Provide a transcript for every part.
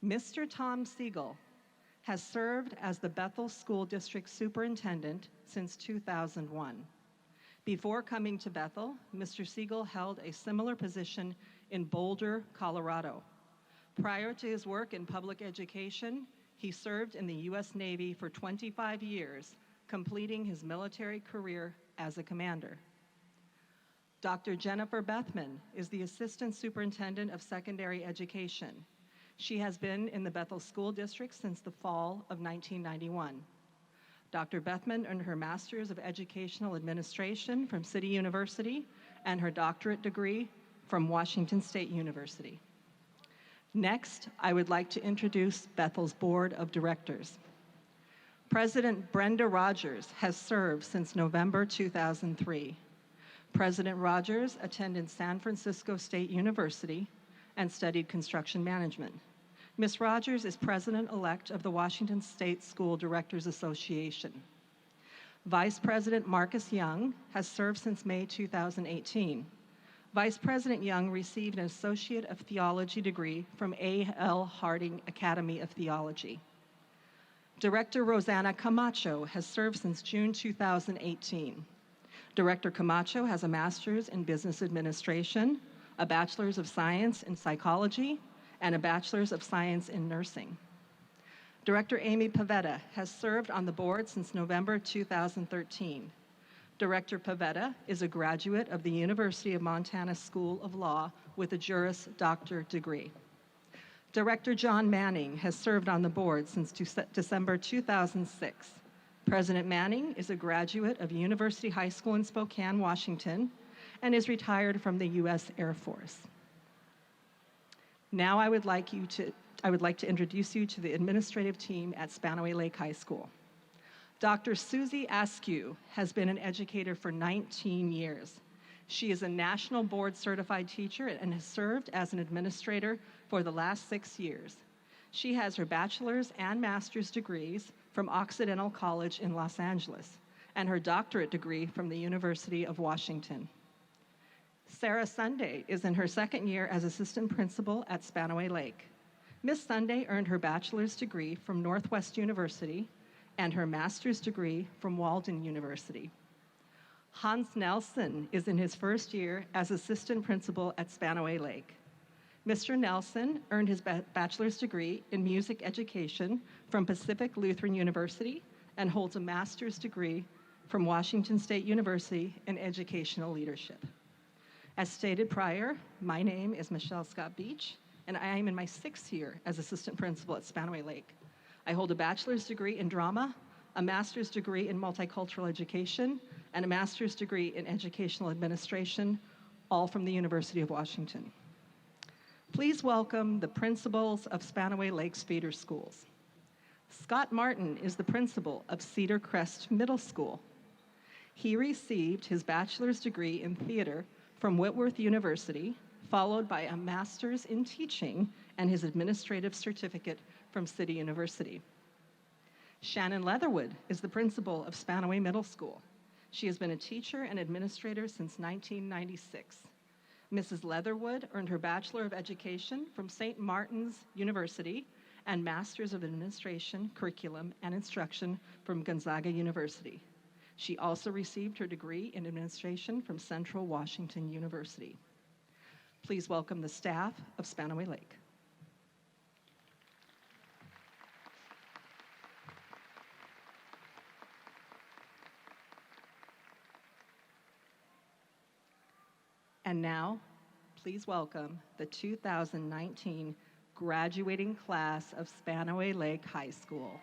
Mr. Tom Siegel has served as the Bethel School District Superintendent since 2001. Before coming to Bethel, Mr. Siegel held a similar position in Boulder, Colorado. Prior to his work in public education, he served in the U.S. Navy for 25 years, completing his military career as a commander. Dr. Jennifer Bethman is the Assistant Superintendent of Secondary Education. She has been in the Bethel School District since the fall of 1991. Dr. Bethman earned her Master's of Educational Administration from City University and her doctorate degree from Washington State University. Next, I would like to introduce Bethel's Board of Directors. President Brenda Rogers has served since November 2003. President Rogers attended San Francisco State University and studied construction management. Ms. Rogers is president-elect of the Washington State School Directors Association. Vice President Marcus Young has served since May 2018. Vice President Young received an Associate of Theology degree from A.L. Harding Academy of Theology. Director Rosanna Camacho has served since June 2018. Director Camacho has a Master's in Business Administration, a Bachelor's of Science in Psychology, and a Bachelor's of Science in Nursing. Director Amy Pavetta has served on the board since November 2013. Director Pavetta is a graduate of the University of Montana School of Law with a Juris Doctor degree. Director John Manning has served on the board since December 2006. President Manning is a graduate of University High School in Spokane, Washington, and is retired from the U.S. Air Force. Now I would like to introduce you to the administrative team at Spanaway Lake High School. Dr. Susie Askew has been an educator for 19 years. She is a national board certified teacher and has served as an administrator for the last 6 years. She has her bachelor's and master's degrees from Occidental College in Los Angeles and her doctorate degree from the University of Washington. Sarah Sunday is in her second year as assistant principal at Spanaway Lake. Ms. Sunday earned her bachelor's degree from Northwest University and her master's degree from Walden University. Hans Nelson is in his first year as assistant principal at Spanaway Lake. Mr. Nelson earned his bachelor's degree in music education from Pacific Lutheran University and holds a master's degree from Washington State University in educational leadership. As stated prior, my name is Michelle Scott Beach, and I am in my 6th year as assistant principal at Spanaway Lake. I hold a bachelor's degree in drama, a master's degree in multicultural education, and a master's degree in educational administration, all from the University of Washington. Please welcome the principals of Spanaway Lake's feeder schools. Scott Martin is the principal of Cedar Crest Middle School. He received his bachelor's degree in theater from Whitworth University, followed by a master's in teaching and his administrative certificate from City University. Shannon Leatherwood is the principal of Spanaway Middle School. She has been a teacher and administrator since 1996. Mrs. Leatherwood earned her Bachelor of Education from St. Martin's University and Master's of Administration, Curriculum, and Instruction from Gonzaga University. She also received her degree in administration from Central Washington University. Please welcome the staff of Spanaway Lake. And now, please welcome the 2019 graduating class of Spanaway Lake High School.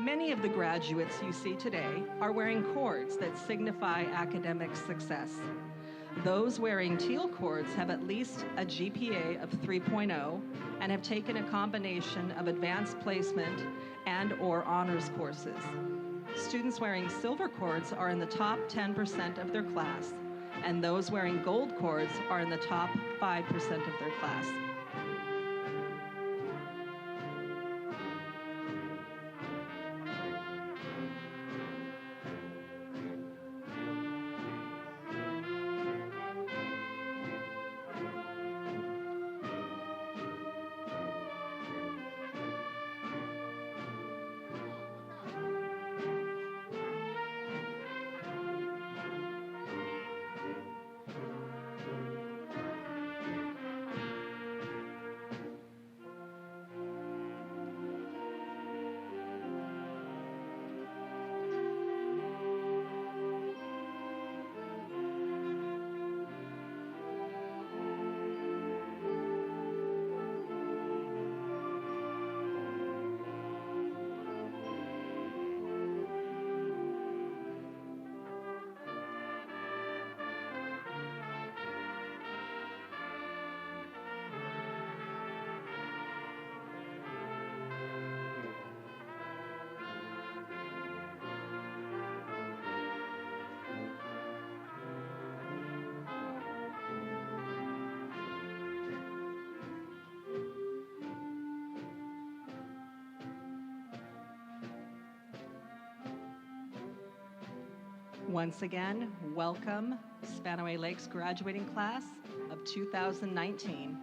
Many of the graduates you see today are wearing cords that signify academic success. Those wearing teal cords have at least a GPA of 3.0 and have taken a combination of advanced placement and/or honors courses. Students wearing silver cords are in the top 10% of their class, and those wearing gold cords are in the top 5% of their class. Once again, welcome Spanaway Lake's graduating class of 2019.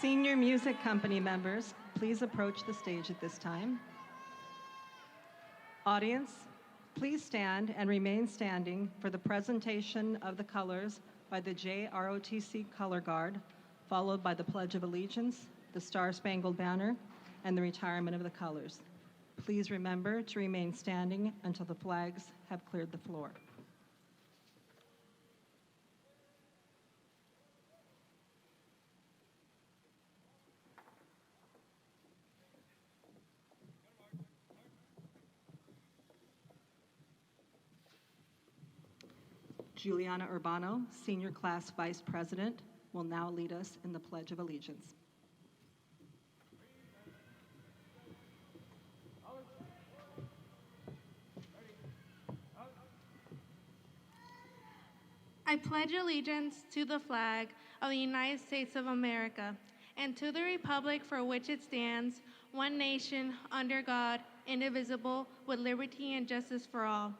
Senior Music Company members, please approach the stage at this time. Audience, please stand and remain standing for the presentation of the colors by the JROTC Color Guard, followed by the Pledge of Allegiance, the Star-Spangled Banner, and the retirement of the colors. Please remember to remain standing until the flags have cleared the floor. Juliana Urbano, Senior Class Vice President, will now lead us in the Pledge of Allegiance. I pledge allegiance to the flag of the United States of America and to the republic for which it stands, one nation, under God, indivisible, with liberty and justice for all.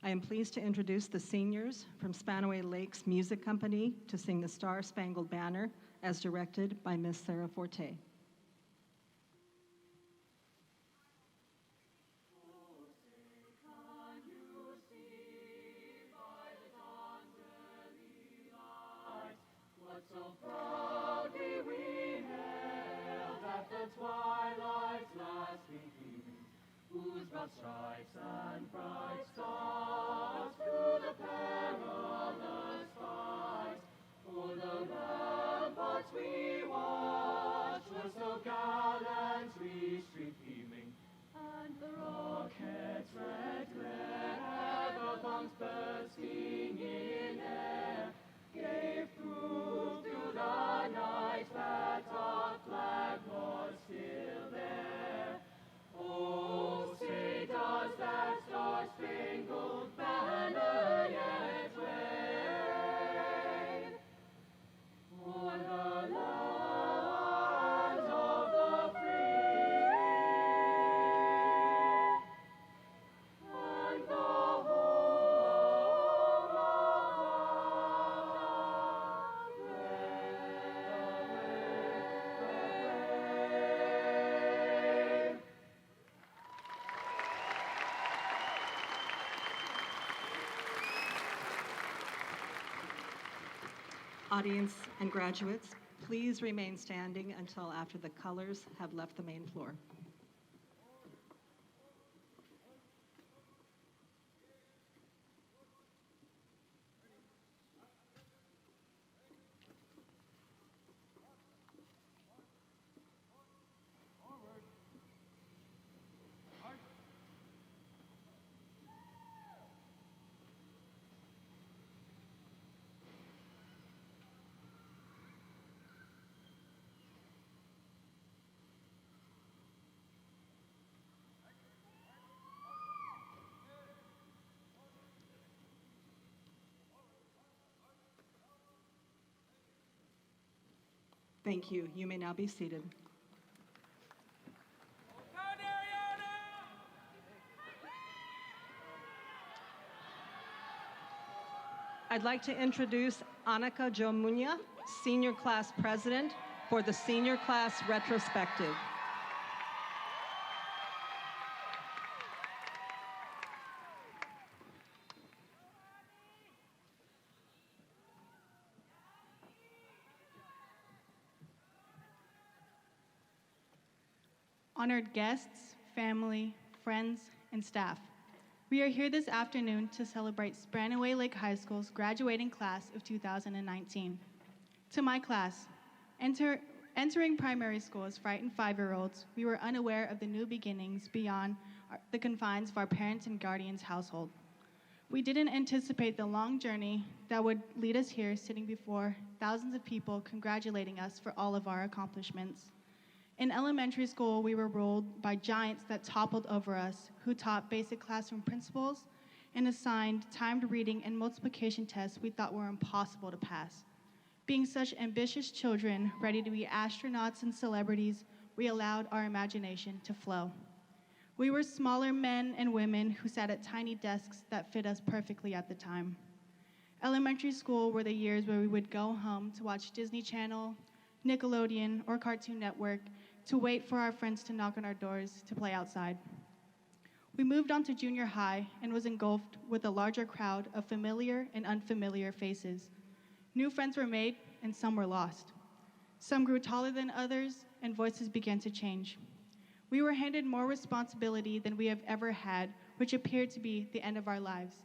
I am pleased to introduce the seniors from Spanaway Lakes Music Company to sing the Star-Spangled Banner as directed by Miss Sarah Forte. So proudly we hailed at the twilight's last beginning, whose broad stripes and bright stars through the perilous fight, o'er the ramparts we watched were so gallantly streaming, and the rocket's red glare, the bombs bursting in air, gave proof to the night that our flag was still there. Oh, say does that star-spangled banner yet wave o'er the land of the free and the home of the brave. Audience and graduates, please remain standing until after the colors have left the main floor. Thank you. You may now be seated. I'd like to introduce Annika Jomunya, Senior Class President for the Senior Class Retrospective. Honored guests, family, friends, and staff, we are here this afternoon to celebrate Spanaway Lake High School's graduating class of 2019. To my class, entering primary school as frightened 5-year-olds, we were unaware of the new beginnings beyond the confines of our parents' and guardians' household. We didn't anticipate the long journey that would lead us here sitting before thousands of people congratulating us for all of our accomplishments. In elementary school, we were ruled by giants that toppled over us, who taught basic classroom principles and assigned timed reading and multiplication tests we thought were impossible to pass. Being such ambitious children, ready to be astronauts and celebrities, we allowed our imagination to flow. We were smaller men and women who sat at tiny desks that fit us perfectly at the time. Elementary school were the years where we would go home to watch Disney Channel, Nickelodeon, or Cartoon Network to wait for our friends to knock on our doors to play outside. We moved on to junior high and was engulfed with a larger crowd of familiar and unfamiliar faces. New friends were made and some were lost. Some grew taller than others and voices began to change. We were handed more responsibility than we have ever had, which appeared to be the end of our lives.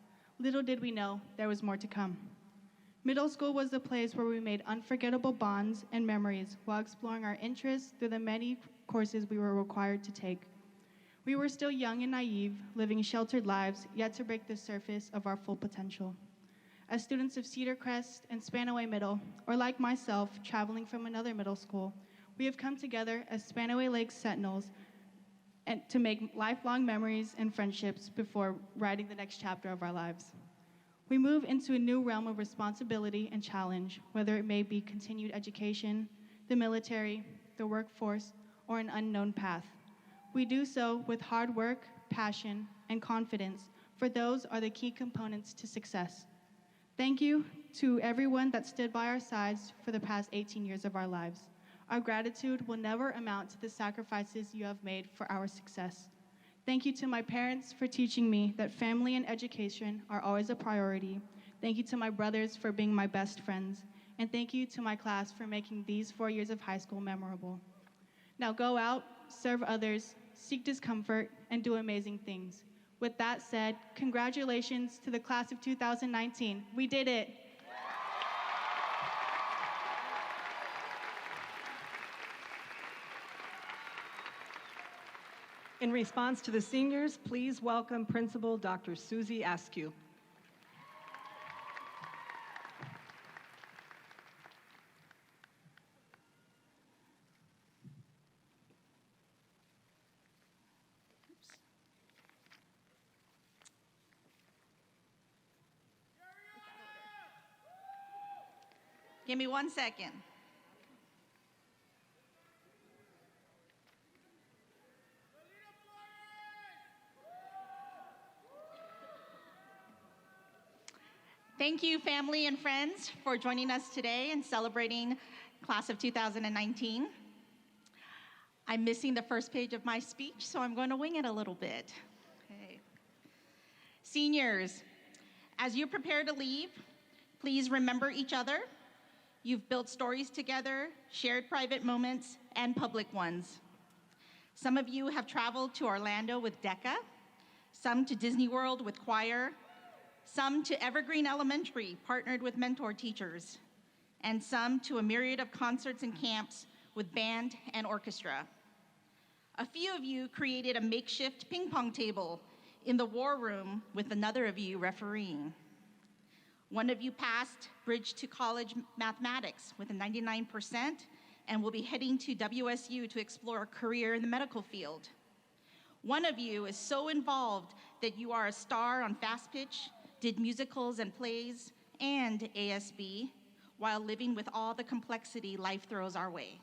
Little did we know there was more to come. Middle school was the place where we made unforgettable bonds and memories while exploring our interests through the many courses we were required to take. We were still young and naive, living sheltered lives, yet to break the surface of our full potential. As students of Cedar Crest and Spanaway Middle, or like myself, traveling from another middle school, we have come together as Spanaway Lake Sentinels and to make lifelong memories and friendships before writing the next chapter of our lives. We move into a new realm of responsibility and challenge, whether it may be continued education, the military, the workforce, or an unknown path. We do so with hard work, passion, and confidence, for those are the key components to success. Thank you to everyone that stood by our sides for the past 18 years of our lives. Our gratitude will never amount to the sacrifices you have made for our success. Thank you to my parents for teaching me that family and education are always a priority. Thank you to my brothers for being my best friends. And thank you to my class for making these 4 years of high school memorable. Now go out, serve others, seek discomfort, and do amazing things. With that said, congratulations to the class of 2019. We did it. In response to the seniors, please welcome Principal Dr. Susie Askew. Give me 1 second. Thank you, family and friends, for joining us today and celebrating class of 2019. I'm missing the first page of my speech, so I'm going to wing it a little bit. Okay. Seniors, as you prepare to leave, please remember each other. You've built stories together, shared private moments, and public ones. Some of you have traveled to Orlando with DECA, some to Disney World with choir, some to Evergreen Elementary, partnered with mentor teachers, and some to a myriad of concerts and camps with band and orchestra. A few of you created a makeshift ping pong table in the war room with another of you refereeing. One of you passed Bridge to College Mathematics with a 99% and will be heading to WSU to explore a career in the medical field. One of you is so involved that you are a star on Fast Pitch, did musicals and plays, and ASB, while living with all the complexity life throws our way.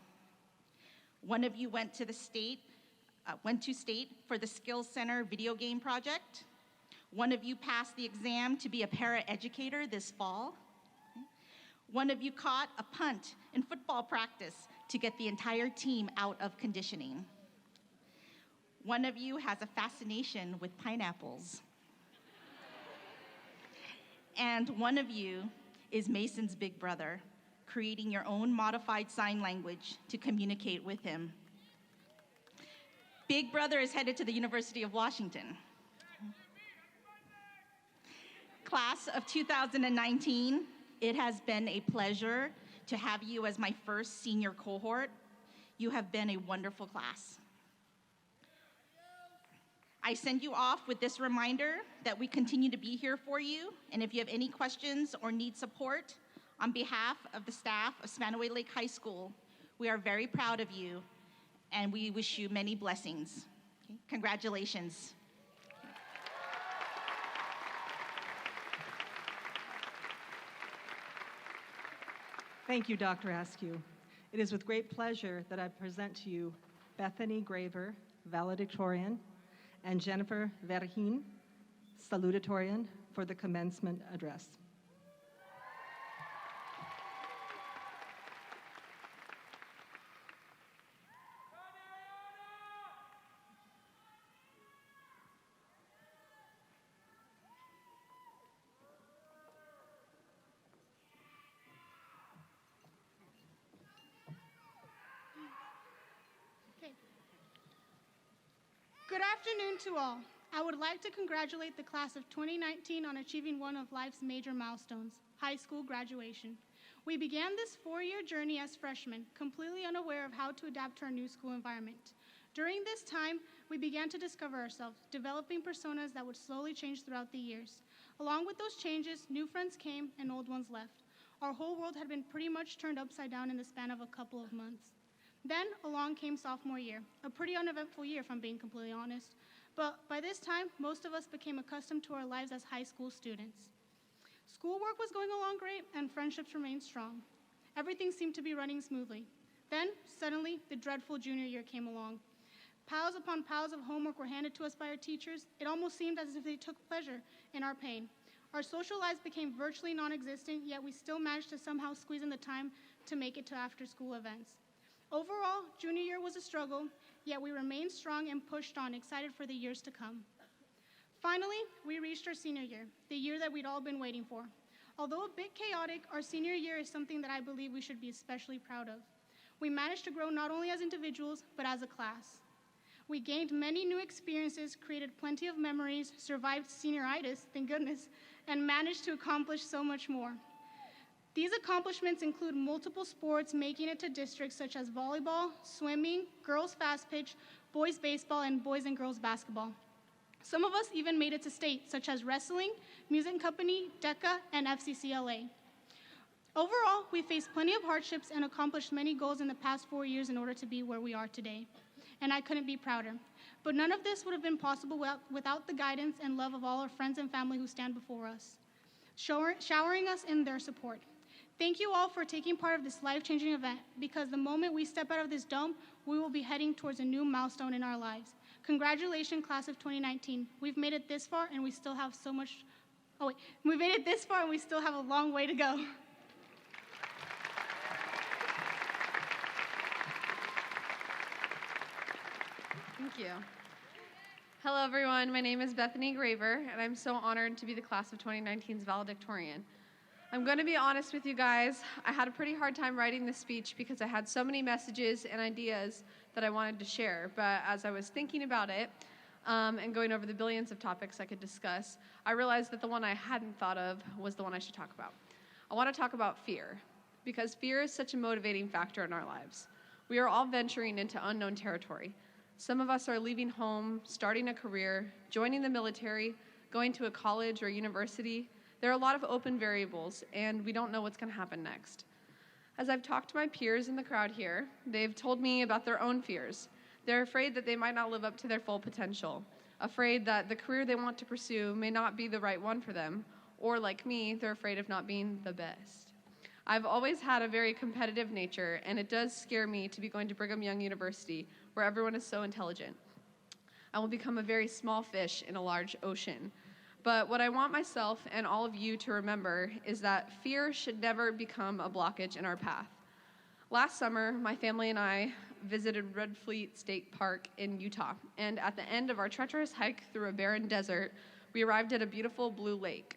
One of you went to state for the Skills Center video game project. One of you passed the exam to be a para-educator this fall. One of you caught a punt in football practice to get the entire team out of conditioning. One of you has a fascination with pineapples. And one of you is Mason's big brother, creating your own modified sign language to communicate with him. Big brother is headed to the University of Washington. Class of 2019, it has been a pleasure to have you as my first senior cohort. You have been a wonderful class. I send you off with this reminder that we continue to be here for you, and if you have any questions or need support, on behalf of the staff of Spanaway Lake High School, we are very proud of you, and we wish you many blessings. Okay? Congratulations. Thank you, Dr. Askew. It is with great pleasure that I present to you Bethany Graver, Valedictorian, and Jennifer Verheen, Salutatorian, for the commencement address. Good afternoon to all. I would like to congratulate the class of 2019 on achieving one of life's major milestones, high school graduation. We began this 4-year journey as freshmen, completely unaware of how to adapt to our new school environment. During this time, we began to discover ourselves, developing personas that would slowly change throughout the years. Along with those changes, new friends came and old ones left. Our whole world had been pretty much turned upside down in the span of a couple of months. Then along came sophomore year, a pretty uneventful year if I'm being completely honest. But by this time, most of us became accustomed to our lives as high school students. Schoolwork was going along great and friendships remained strong. Everything seemed to be running smoothly. Then, suddenly, the dreadful junior year came along. Piles upon piles of homework were handed to us by our teachers. It almost seemed as if they took pleasure in our pain. Our social lives became virtually non-existent, yet we still managed to somehow squeeze in the time to make it to after-school events. Overall, junior year was a struggle, yet we remained strong and pushed on, excited for the years to come. Finally, we reached our senior year, the year that we'd all been waiting for. Although a bit chaotic, our senior year is something that I believe we should be especially proud of. We managed to grow not only as individuals, but as a class. We gained many new experiences, created plenty of memories, survived senioritis, thank goodness, and managed to accomplish so much more. These accomplishments include multiple sports making it to districts such as volleyball, swimming, girls fast pitch, boys baseball, and boys and girls basketball. Some of us even made it to state, such as wrestling, music company, DECA, and FCCLA. Overall, we faced plenty of hardships and accomplished many goals in the past 4 years in order to be where we are today. And I couldn't be prouder. But none of this would have been possible without the guidance and love of all our friends and family who stand before us, showering us in their support. Thank you all for taking part of this life-changing event, because the moment we step out of this dome, we will be heading towards a new milestone in our lives. Congratulations, class of 2019. We've made it this far, and we still have we've made it this far, and we still have a long way to go. Thank you. Hello, everyone. My name is Bethany Graver, and I'm so honored to be the class of 2019's valedictorian. I'm going to be honest with you guys. I had a pretty hard time writing this speech because I had so many messages and ideas that I wanted to share. But as I was thinking about it and going over the billions of topics I could discuss, I realized that the one I hadn't thought of was the one I should talk about. I want to talk about fear, because fear is such a motivating factor in our lives. We are all venturing into unknown territory. Some of us are leaving home, starting a career, joining the military, going to a college or university. There are a lot of open variables, and we don't know what's going to happen next. As I've talked to my peers in the crowd here, they've told me about their own fears. They're afraid that they might not live up to their full potential, afraid that the career they want to pursue may not be the right one for them, or like me, they're afraid of not being the best. I've always had a very competitive nature, and it does scare me to be going to Brigham Young University, where everyone is so intelligent. I will become a very small fish in a large ocean. But what I want myself and all of you to remember is that fear should never become a blockage in our path. Last summer, my family and I visited Red Fleet State Park in Utah, and at the end of our treacherous hike through a barren desert, we arrived at a beautiful blue lake.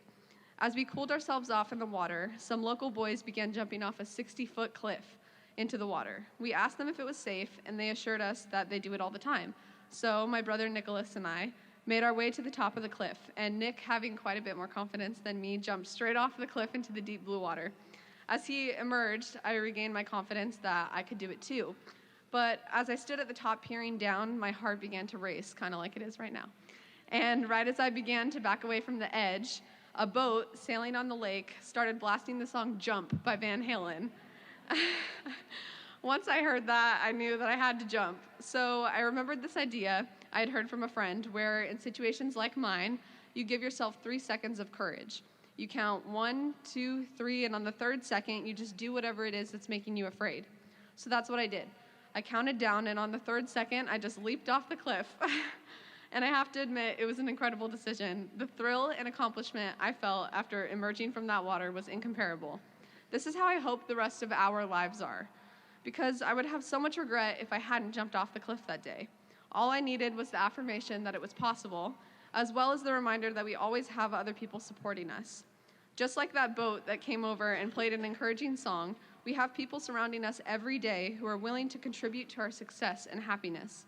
As we cooled ourselves off in the water, some local boys began jumping off a 60-foot cliff into the water. We asked them if it was safe, and they assured us that they do it all the time. So my brother Nicholas and I made our way to the top of the cliff, and Nick, having quite a bit more confidence than me, jumped straight off the cliff into the deep blue water. As he emerged, I regained my confidence that I could do it too. But as I stood at the top peering down, my heart began to race, kind of like it is right now. And right as I began to back away from the edge, a boat sailing on the lake started blasting the song Jump by Van Halen. Once I heard that, I knew that I had to jump. So I remembered this idea I had heard from a friend where in situations like mine, you give yourself 3 seconds of courage. You count 1, 2, 3, and on the third second, you just do whatever it is that's making you afraid. So that's what I did. I counted down, and on the third second, I just leaped off the cliff. And I have to admit, it was an incredible decision. The thrill and accomplishment I felt after emerging from that water was incomparable. This is how I hope the rest of our lives are, because I would have so much regret if I hadn't jumped off the cliff that day. All I needed was the affirmation that it was possible, as well as the reminder that we always have other people supporting us. Just like that boat that came over and played an encouraging song, we have people surrounding us every day who are willing to contribute to our success and happiness.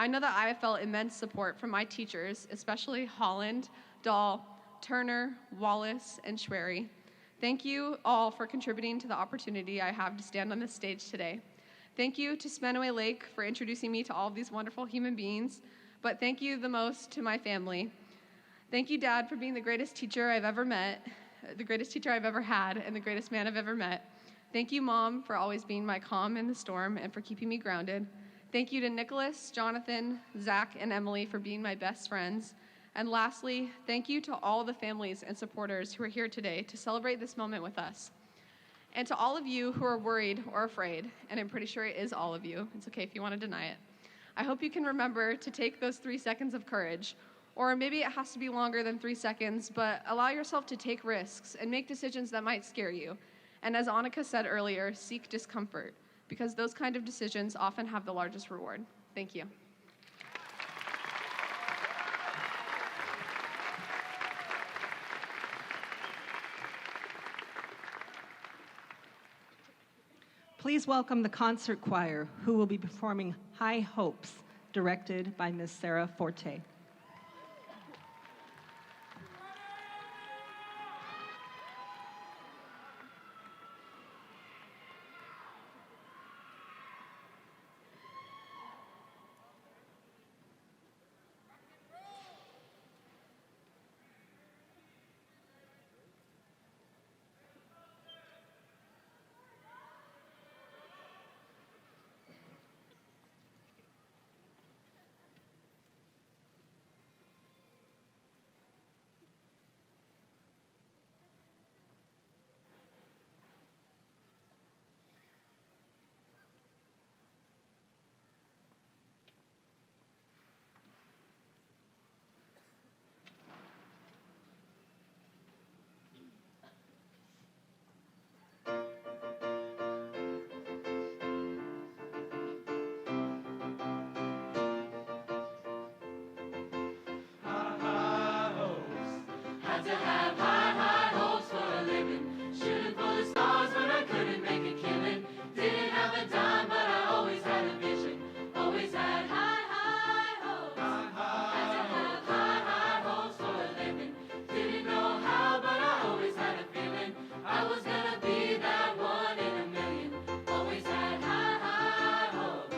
I know that I have felt immense support from my teachers, especially Holland, Dahl, Turner, Wallace, and Schwery. Thank you all for contributing to the opportunity I have to stand on this stage today. Thank you to Spanaway Lake for introducing me to all of these wonderful human beings, but thank you the most to my family. Thank you, Dad, for being the greatest teacher I've ever met, the greatest teacher I've ever had, and the greatest man I've ever met. Thank you, Mom, for always being my calm in the storm and for keeping me grounded. Thank you to Nicholas, Jonathan, Zach, and Emily for being my best friends. And lastly, thank you to all the families and supporters who are here today to celebrate this moment with us. And to all of you who are worried or afraid, and I'm pretty sure it is all of you, it's okay if you want to deny it, I hope you can remember to take those 3 seconds of courage, or maybe it has to be longer than 3 seconds, but allow yourself to take risks and make decisions that might scare you. And as Annika said earlier, seek discomfort, because those kind of decisions often have the largest reward. Thank you. Please welcome the concert choir, who will be performing High Hopes, directed by Ms. Sarah Forte. Had to have high, high hopes for a living. Shooting for the stars when I couldn't make a killing. Didn't have a dime, but I always had a vision. Always had high, high hopes. Had to have high, high hopes for a living. Didn't know how, but I always had a feeling I was gonna be that one in a million. Always had high, high hopes.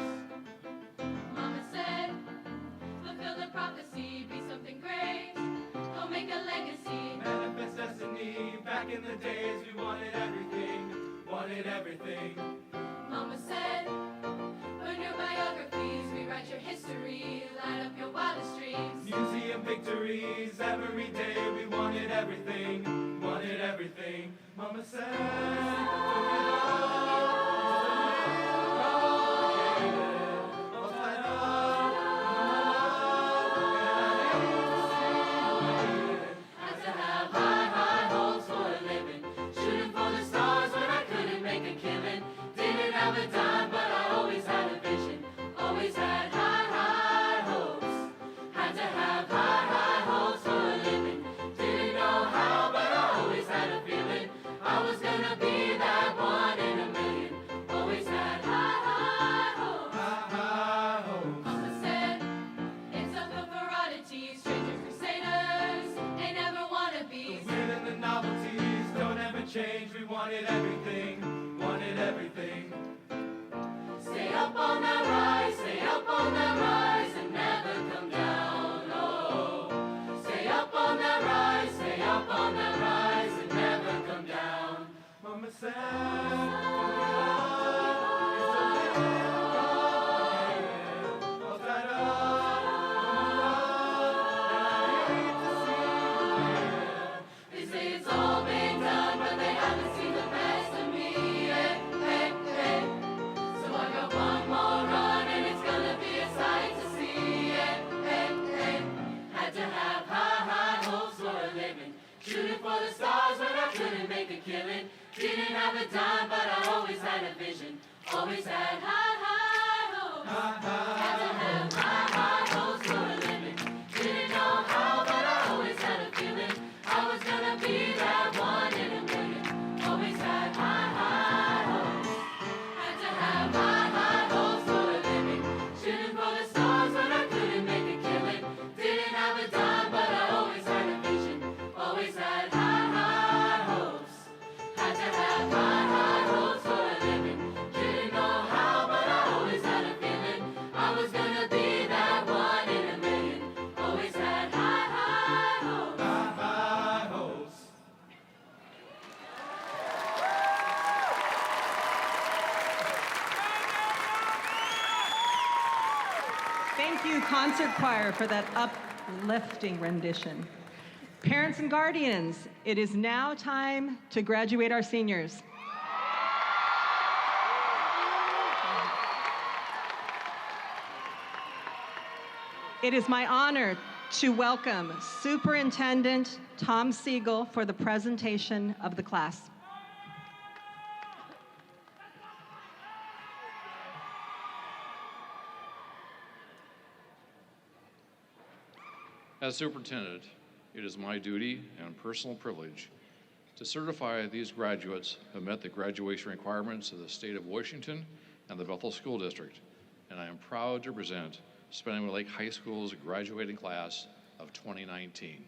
Mama said, fulfill the prophecy, be something great. Go make a legacy. Manifest destiny. Back in the days, we wanted everything. Wanted everything. Mama said, burn your biographies, rewrite your history, light up your wildest dreams. Museum victories. Every day, we wanted everything. Wanted everything. Mama said, Had to have high, high hopes for a living. Shooting for the stars when I couldn't make a killing. Didn't have a dime, but I always had a vision. Always had high, high hopes. Had to have high, high hopes for a living. Didn't know how, but I always had a feeling I was gonna be that one in a million. Always had high, high hopes. high hopes. Mama said, it's a field for oddities, stranger crusaders, they never wanna be. Weird and the novelties don't ever change. We wanted everything. Wanted everything. Stay up on that rise, stay up on that rise, and never come down, oh. Stay up on that rise, stay up on that rise, and never come down. Mama said, all tied up. They say it's all been done, but they haven't seen the best of me, hey, hey, hey. So I got one more run, and it's gonna be a sight to see, hey, hey, hey. Had to have high, high hopes for a living. Shooting for the stars when I couldn't make a killing. Didn't have a dime, but I always had a vision. Always had high, high hopes. Had to have high, high hopes for a living. Didn't know how, but I always had a feeling I was gonna be that one in a million. Always had high, high hopes. Had to have high, high hopes for a living. Shooting for the stars when I Concert Choir for that uplifting rendition. Parents and guardians, it is now time to graduate our seniors. It is my honor to welcome Superintendent Tom Siegel for the presentation of the class. As superintendent, it is my duty and personal privilege to certify these graduates who met the graduation requirements of the state of Washington and the Bethel School District, and I am proud to present Spanaway Lake High School's graduating class of 2019.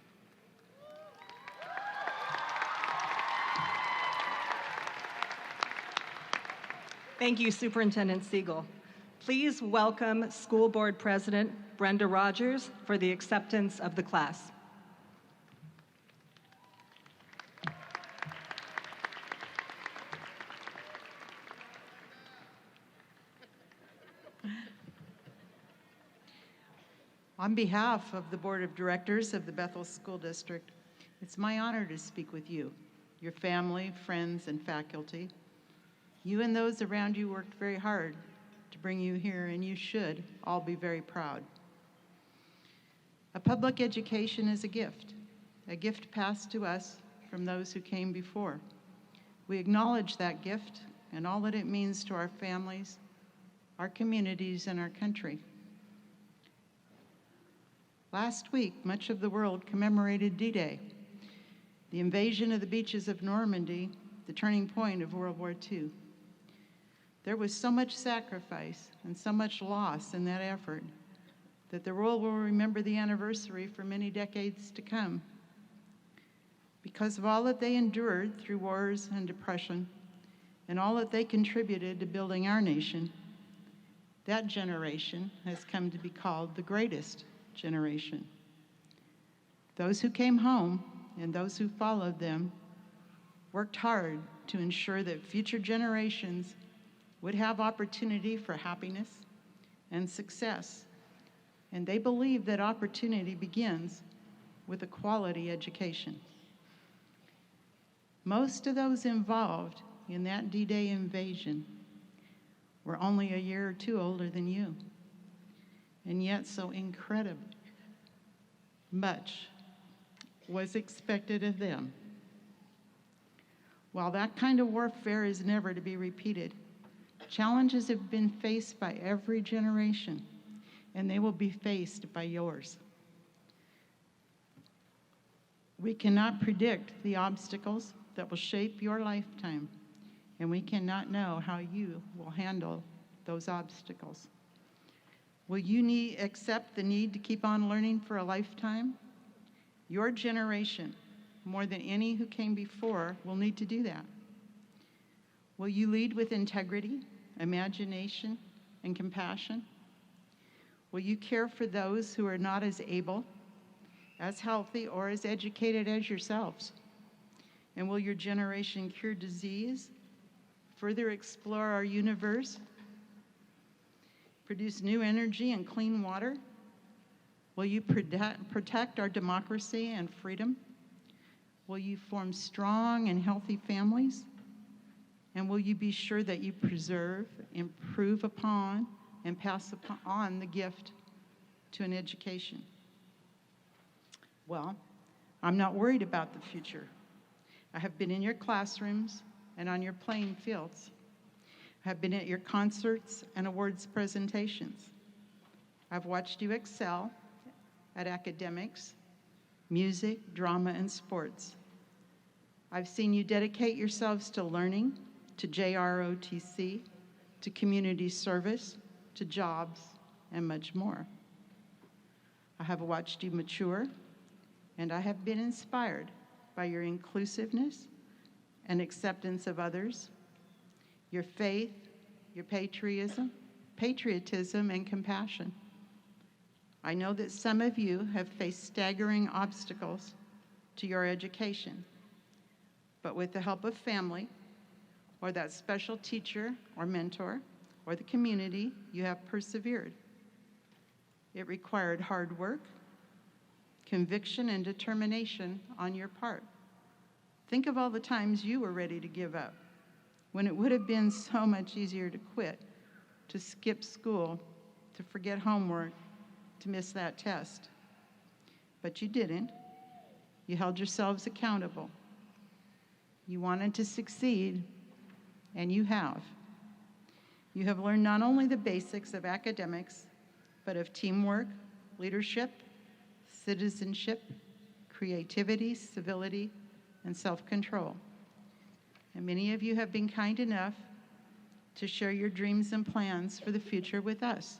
Thank you, Superintendent Siegel. Please welcome School Board President Brenda Rogers for the acceptance of the class. On behalf of the Board of Directors of the Bethel School District, it's my honor to speak with you, your family, friends, and faculty. You and those around you worked very hard to bring you here, and you should all be very proud. A public education is a gift passed to us from those who came before. We acknowledge that gift and all that it means to our families, our communities, and our country. Last week, much of the world commemorated D-Day, the invasion of the beaches of Normandy, the turning point of World War II. There was so much sacrifice and so much loss in that effort that the world will remember the anniversary for many decades to come. Because of all that they endured through wars and depression, and all that they contributed to building our nation, that generation has come to be called the greatest generation. Those who came home and those who followed them worked hard to ensure that future generations would have opportunity for happiness and success. And they believe that opportunity begins with a quality education. Most of those involved in that D-Day invasion were only a year or two older than you, and yet so incredibly much was expected of them. While that kind of warfare is never to be repeated, challenges have been faced by every generation, and they will be faced by yours. We cannot predict the obstacles that will shape your lifetime, and we cannot know how you will handle those obstacles. Will you accept the need to keep on learning for a lifetime? Your generation, more than any who came before, will need to do that. Will you lead with integrity, imagination, and compassion? Will you care for those who are not as able, as healthy, or as educated as yourselves? And will your generation cure disease, further explore our universe, produce new energy and clean water? Will you protect our democracy and freedom? Will you form strong and healthy families? And will you be sure that you preserve, improve upon, and pass on the gift to an education? Well, I'm not worried about the future. I have been in your classrooms and on your playing fields. I have been at your concerts and awards presentations. I've watched you excel at academics, music, drama, and sports. I've seen you dedicate yourselves to learning, to JROTC, to community service, to jobs, and much more. I have watched you mature, and I have been inspired by your inclusiveness and acceptance of others, your faith, your patriotism, and compassion. I know that some of you have faced staggering obstacles to your education, but with the help of family, or that special teacher or mentor, or the community, you have persevered. It required hard work, conviction, and determination on your part. Think of all the times you were ready to give up, when it would have been so much easier to quit, to skip school, to forget homework, to miss that test. But you didn't. You held yourselves accountable. You wanted to succeed, and you have. You have learned not only the basics of academics, but of teamwork, leadership, citizenship, creativity, civility, and self-control. And many of you have been kind enough to share your dreams and plans for the future with us.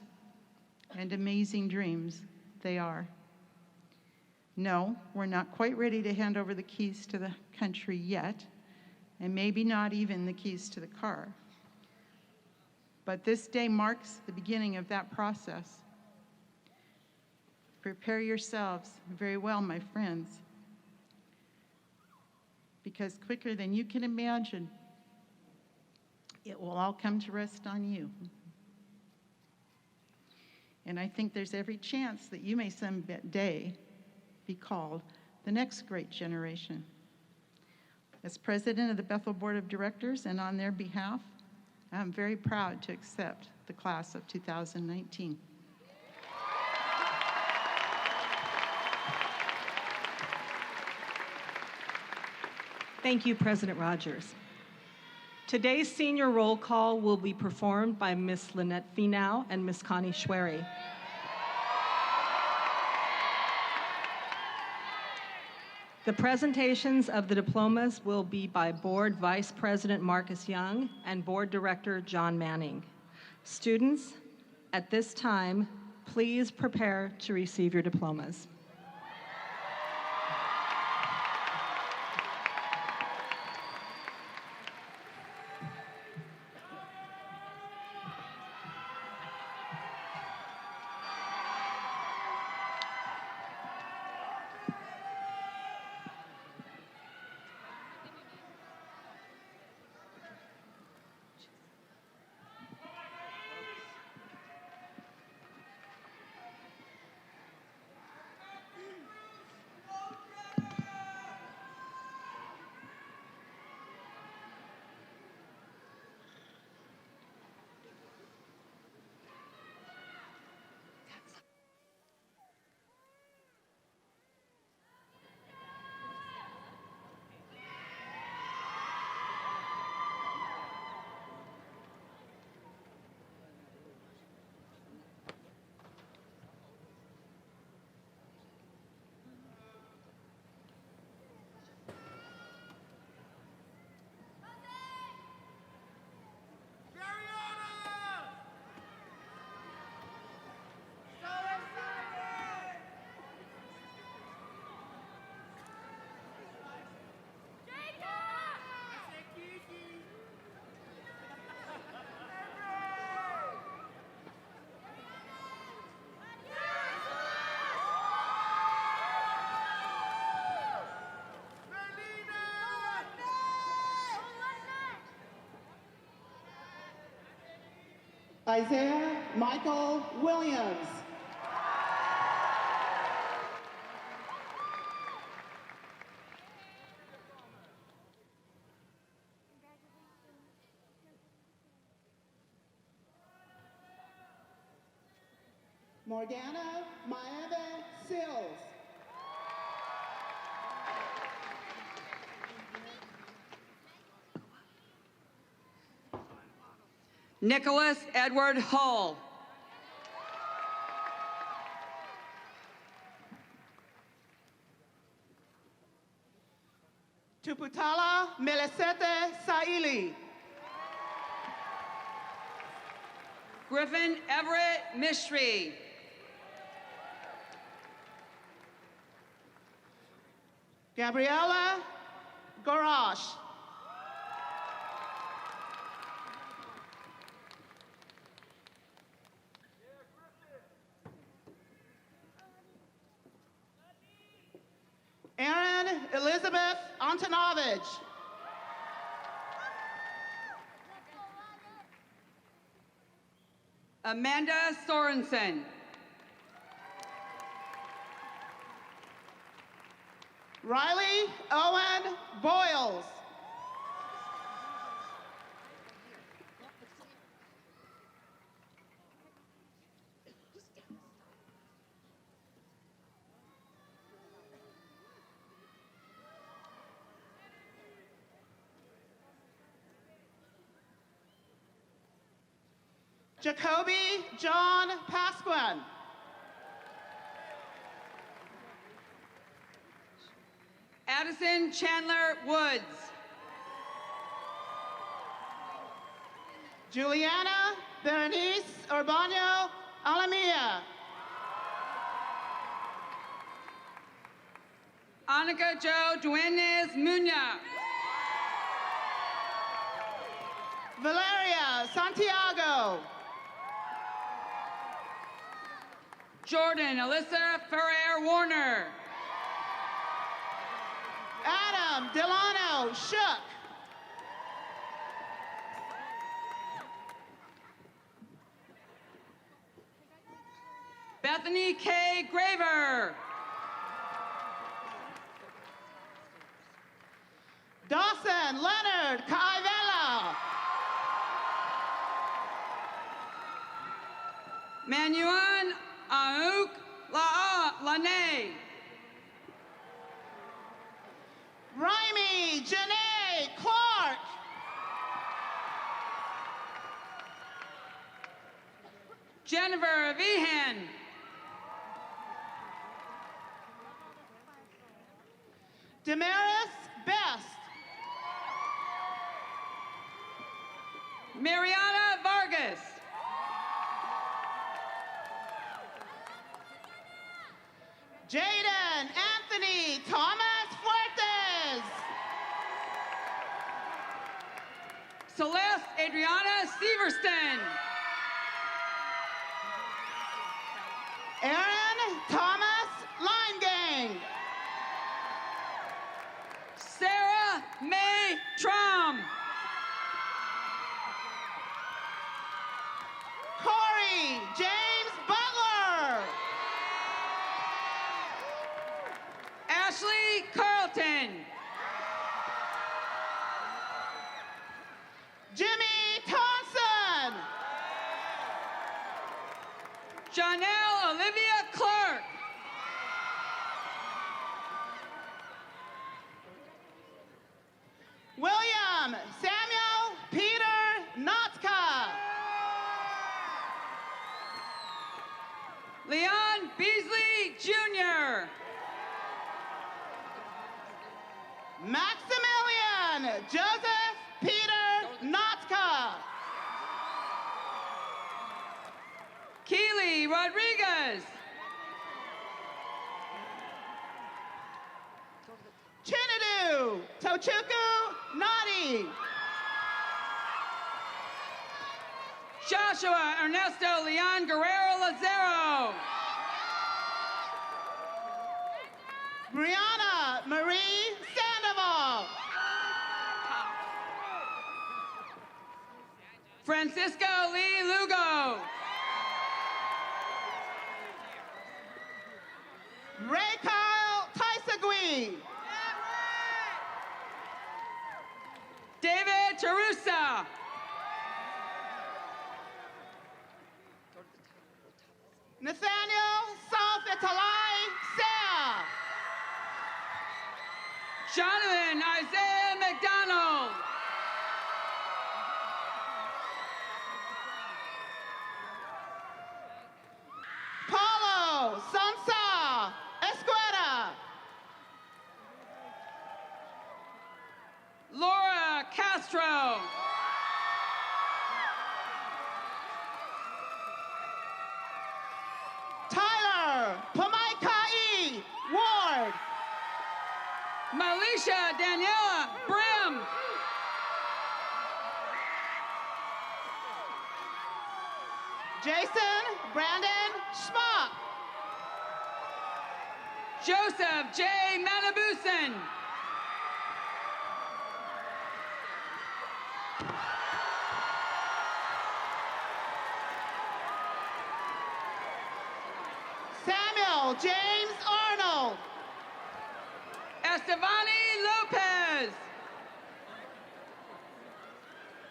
And amazing dreams they are. No, we're not quite ready to hand over the keys to the country yet, and maybe not even the keys to the car. But this day marks the beginning of that process. Prepare yourselves very well, my friends, because quicker than you can imagine, it will all come to rest on you. And I think there's every chance that you may someday be called the next great generation. As president of the Bethel Board of Directors and on their behalf, I'm very proud to accept the class of 2019. Thank you, President Rogers. Today's senior roll call will be performed by Ms. Lynette Finau and Ms. Connie Schwery. The presentations of the diplomas will be by Board Vice President Marcus Young and Board Director John Manning. Students, at this time, please prepare to receive your diplomas. Isaiah Michael Williams. Morgana Maeve Sills. Nicholas Edward Hull. Tuputala Melisete Saili. Griffin Everett Mistry. Gabriela Garash. Erin Elizabeth Antonovich. Amanda Sorensen. Riley Owen Boyles. Jacoby John Pasquin. Addison Chandler Woods. Juliana Berenice Urbano Alamia. Annika Jo Duenes Muña. Valeria Santiago. Jordan Alyssa Ferrer Warner. Adam Delano Shook. Bethany K. Graver. Dawson Leonard Caivella. Manuan Auk Lane. Raimi Janae Clark. Jennifer Vihan. Damaris Best. Mariana Vargas. Jaden Anthony Thomas Fuertes. Celeste Adriana Severston. Aaron Thomas Linegang. Sarah May Trom. Corey James Butler. Ashley Carlton. Jimmy Thompson. Janelle Olivia Clark. William Samuel Peter Notka. Leon Beasley Jr. Maximilian Joseph Peter Notka. Keely Rodriguez. Chinadu Tochuku Nadi. Joshua Ernesto Leon Guerrero Lazaro. Brianna Marie Sandoval. Francisco Lee Lugo. Ray Kyle Taisagui. David Tarusa. Nathaniel Salfatalai Sea. Jonathan Isaiah McDonald. Paulo Sansa Escuera. Laura Castro. Tyler Pamaikai Ward. Malisha Daniela Brim. Jason Brandon Schmuck. Joseph J. Manabusen. Samuel James Arnold. Esther Stefani Lopez.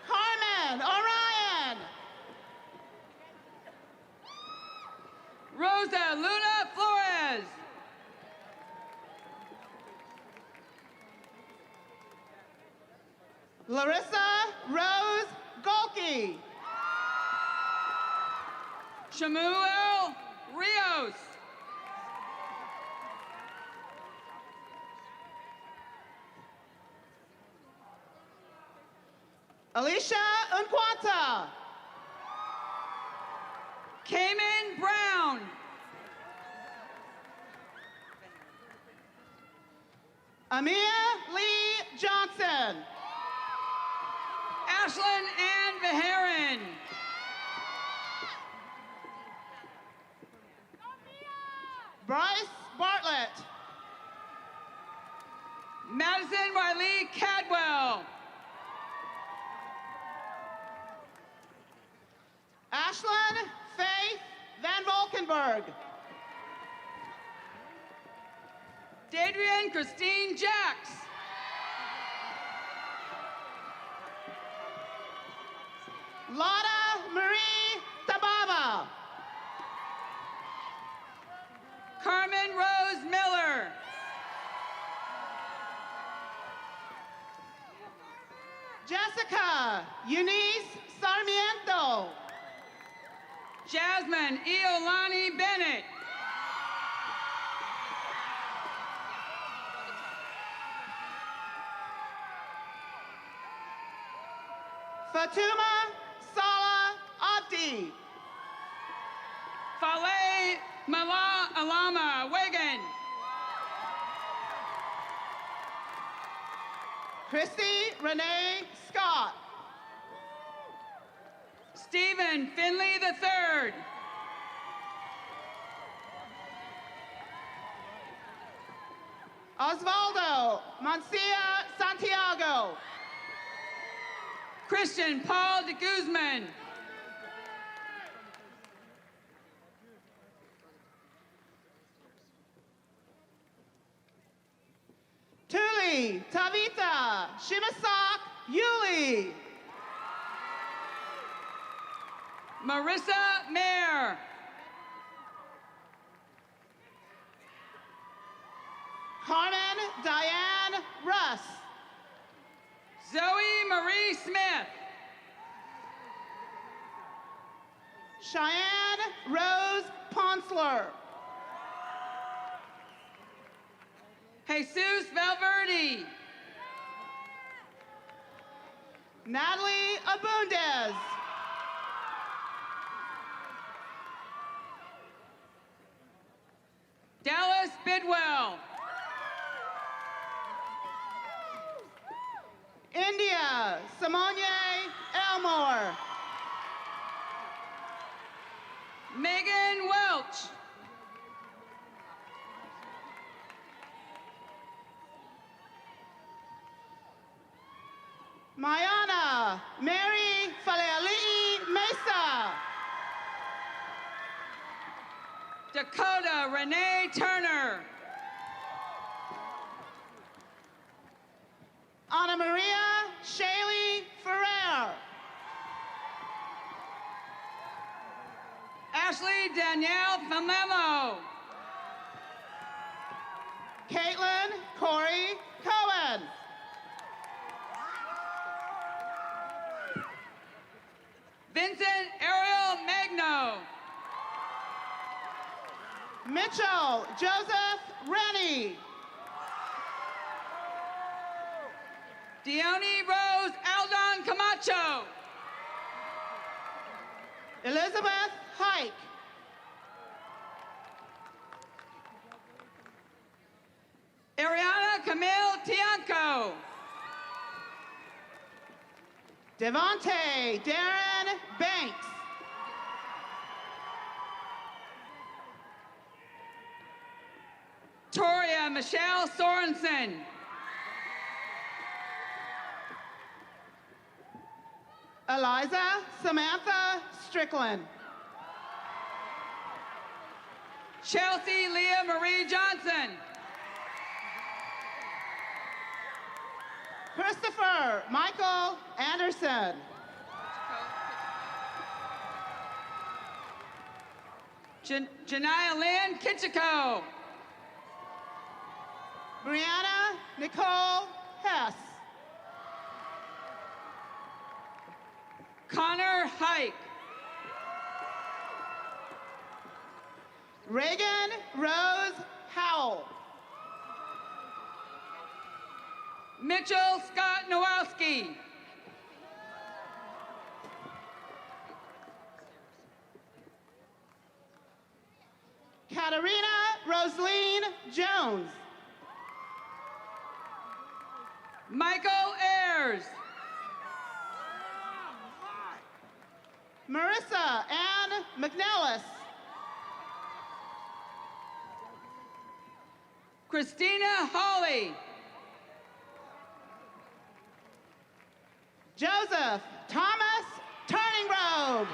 Carmen Orion. Rosa Luna Flores. Larissa Rose Golke. Shamuel Rios. Alicia Unquanta. Cayman Brown. Amia Lee Johnson. Ashlyn Ann Beharin. Bryce Bartlett. Madison Riley Cadwell. Ashlyn Faith Van Valkenburg. Dadrian Christine Jacks. Lotta Marie Tababa. Carmen Rose Miller. Jessica Eunice Sarmiento. Jasmine Iolani Bennett. Fatuma Salah Abdi. Faleh Mala Alama Wagan. Christy Renee Scott. Stephen Finley III. Osvaldo Mancia Santiago. Christian Paul de Guzman. Tuli Tavita Shimasak Yuli. Marissa Mayer. Carmen Diane Russ. Zoe Marie Smith. Cheyenne Rose Ponsler. Jesus Valverde. Natalie Abundez. Dallas Bidwell. India Simone Elmore. Megan Welch. Mayana Mary Faleali'i Mesa. Dakota Renee Turner. Ana Maria Shaylee Ferrer. Ashley Danielle Famemo. Caitlin Corey Cohen. Vincent Ariel Magno. Mitchell Joseph Rennie. Dione Rose Aldon Camacho. Elizabeth Hike. Ariana Camille Tianco. Devontae Darren Banks. Toria Michelle Sorensen. Eliza Samantha Strickland. Chelsea Leah Marie Johnson. Christopher Michael Anderson. Janiyah Lynn Kitchiko. Brianna Nicole Hess. Connor Hike. Reagan Rose Howell. Mitchell Scott Nowalski. Katarina Rosaline Jones. Michael Ayers. Marissa Ann McNellis. Christina Hawley. Joseph Thomas Turning Road.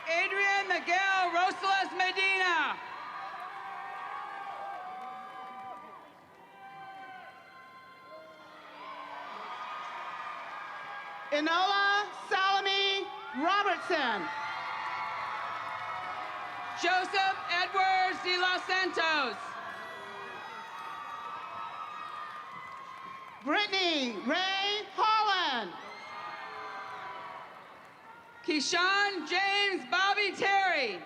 Adrian Miguel Rosales Medina. Enola Salome Robertson. Joseph Edwards de los Santos. Brittany Ray Holland. Keyshawn James Bobby Terry.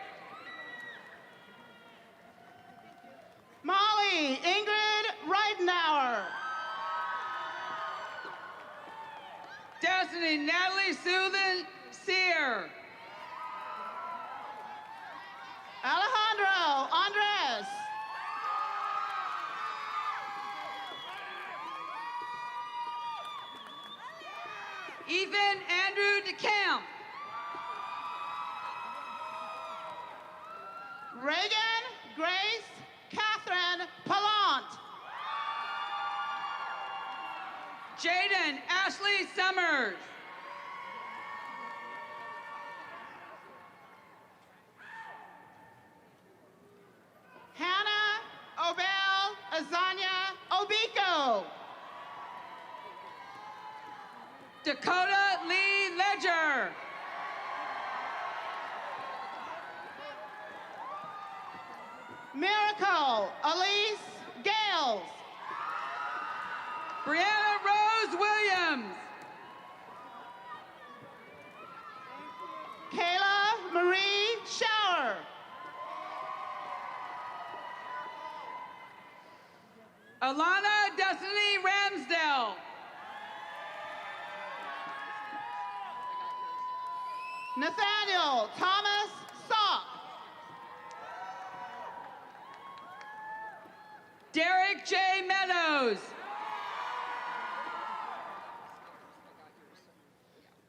Molly Ingrid Reidenauer. Destiny Natalie Susan Sear. Alejandro Andres. Ethan Andrew DeCamp. Reagan Grace Catherine Palant. Jaden Ashley Summers. Hannah Obel Azania Obiko. Dakota Lee Ledger. Miracle Elise Gales. Brianna Rose Williams. Kayla Marie Shower. Alana Destiny Ramsdale. Nathaniel Thomas Sock. Derek J. Meadows.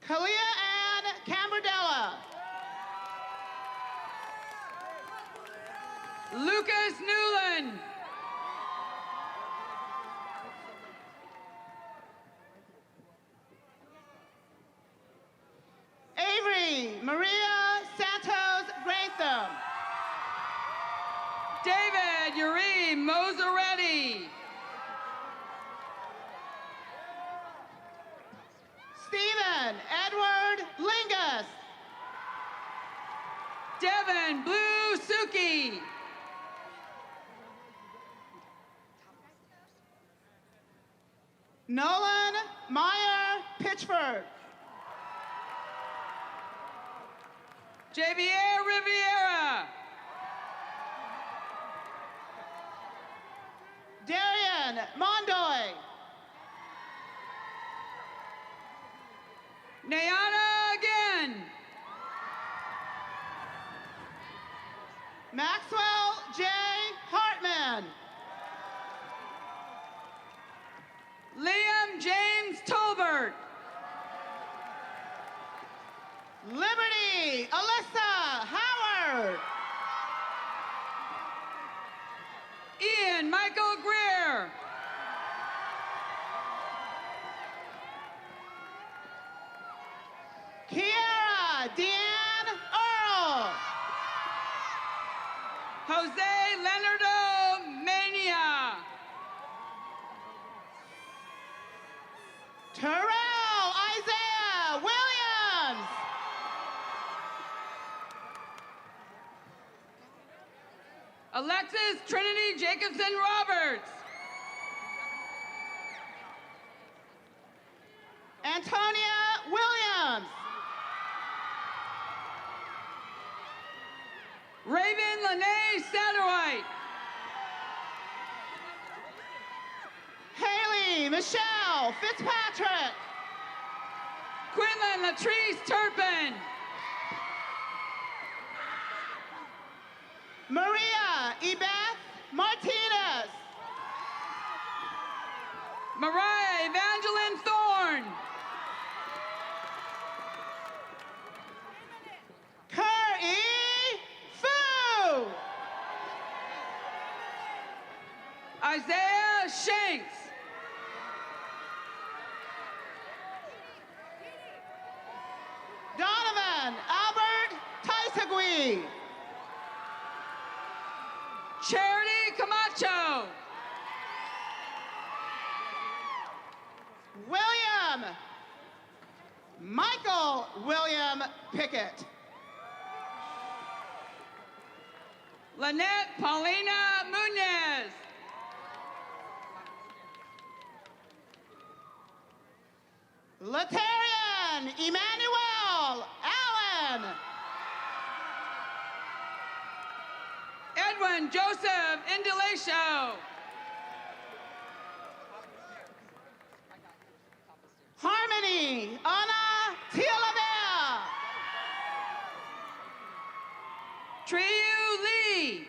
Kalia Ann Camberdella. Lucas Newland. Avery Maria Santos Grantham. David Yuri Mozaretti. Stephen Edward Lingus. Devin Blue Suki. Nolan Meyer Pitchford. Javier Riviera. Darian Mondoy. Nayana again. Maxwell J. Hartman. Liam James Tolbert. Liberty Alyssa Howard. Ian Michael Greer. Kiara Deanne Earl. Jose Leonardo Mania. Terrell Isaiah Williams. Alexis Trinity Jacobson Roberts. Antonia Williams. Raven Lene Satterwhite. Haley Michelle Fitzpatrick. Quinlan Latrice Turpin. Maria Ebeth Martinez. Mariah Evangeline Thorne. Kerr E. Fu. Isaiah Shanks. Donovan Albert Taisagui. Charity Camacho. Michael William Pickett. Lynette Paulina Munez. Latarian Emmanuel Allen. Edwin Joseph Indilatio. Harmony Anna Tialavea. Triu Lee.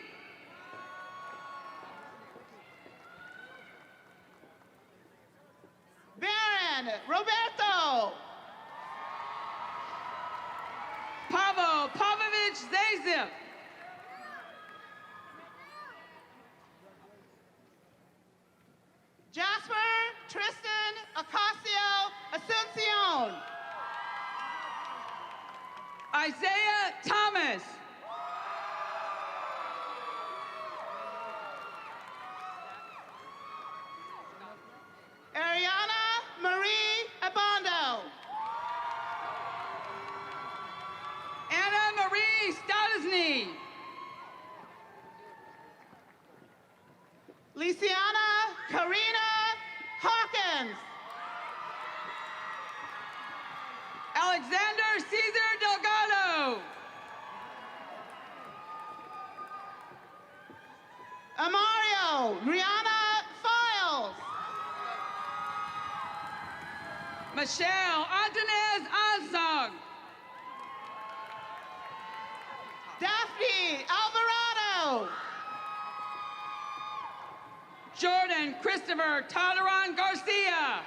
Baron Roberto. Pavel Pavlovich Zazip. Jasper Tristan Ocasio Asuncion. Isaiah Thomas. Ariana Marie Abondo. Anna Marie Stadisny. Lisiana Karina Hawkins. Alexander Caesar Delgado. Amario Rihanna Files. Michelle Antonez Ansong. Daphne Alvarado. Jordan Christopher Tadaran Garcia.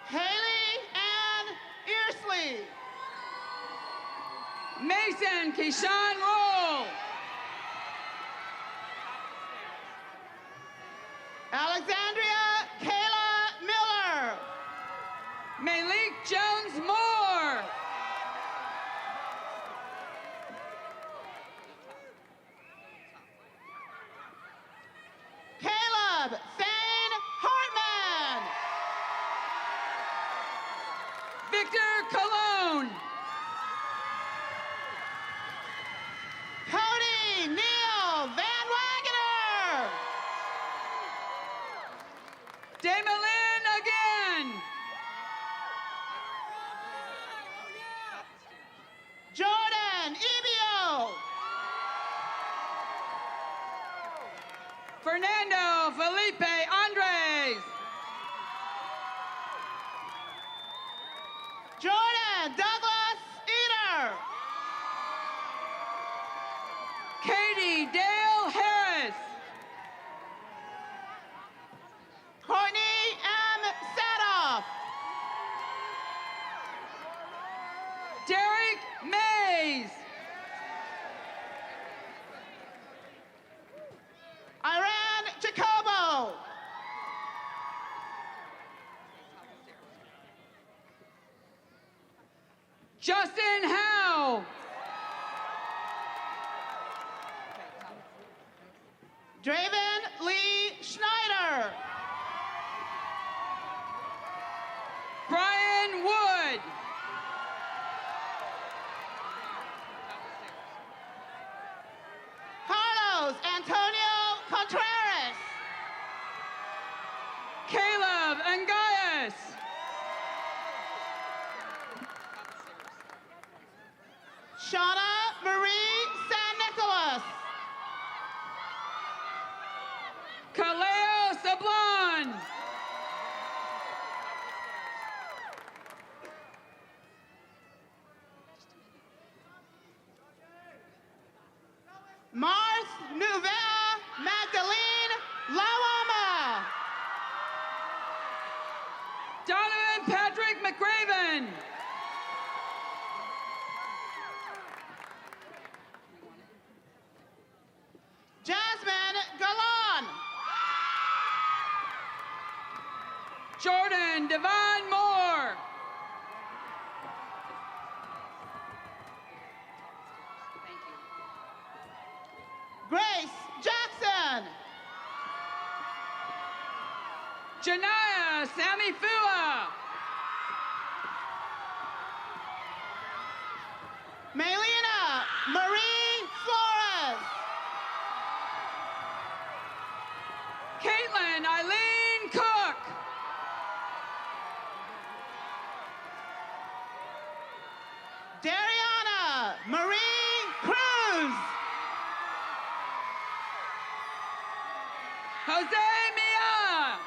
Haley Ann Earsley. Mason Keyshawn Roll. Alexandria Kayla Miller. Malik Jones Moore. Caleb Thane Hartman. Victor Cologne. Cody Neal Van Wagoner. Damelin again. Jordan Ebio. Fernando Felipe Andres. Jordan Douglas Eater. Katie Dale Harris. Courtney M. Sadoff. Derek Mays. Iran Jacobo. Justin Howe. Draven Lee Schneider. Contreras. Caleb Angayas. Shauna Marie San Nicolas. Kaleo Sablon. Mars Nuvea Magdalene Lawama. Donovan Patrick McRaven. Jasmine Galan. Jordan Devon Moore. Grace Jackson. Janaya Sammy Fua. Melina Marie Flores. Caitlin Eileen Cook. Dariana Marie Cruz. Jose Mia.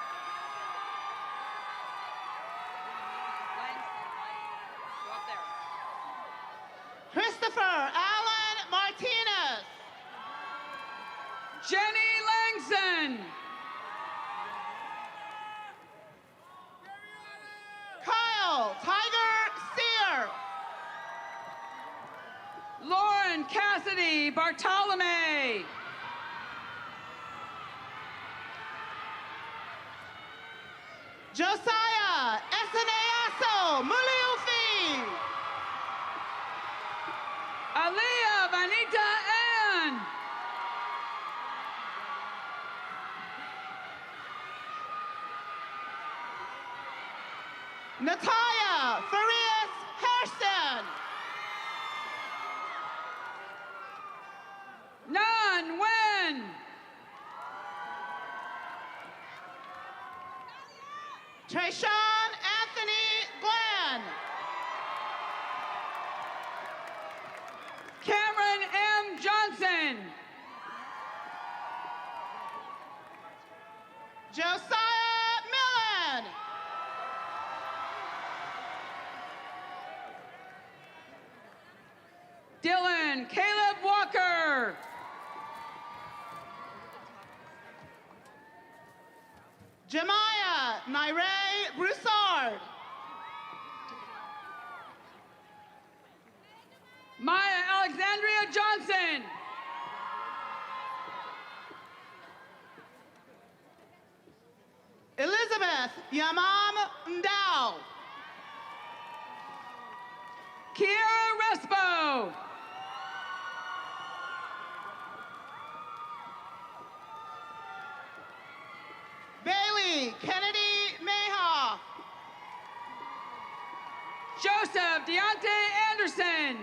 Christopher Allen Martinez. Jenny Langson. Kyle Tiger Sear. Lauren Cassidy Bartolome. Josiah Eseneaso Muliufi. Aliyah Vanita Ann. Nataya Farias Hairston. Nan Wen. Trayshawn Anthony Glenn. Cameron M. Johnson. Josiah Millen. Dylan Caleb Walker. Jemiah Nyree Broussard. Maya Alexandria Johnson. Elizabeth Yamam Ndao. Kiera Respo. Bailey Kennedy Mayhaw. Joseph Deontay Anderson.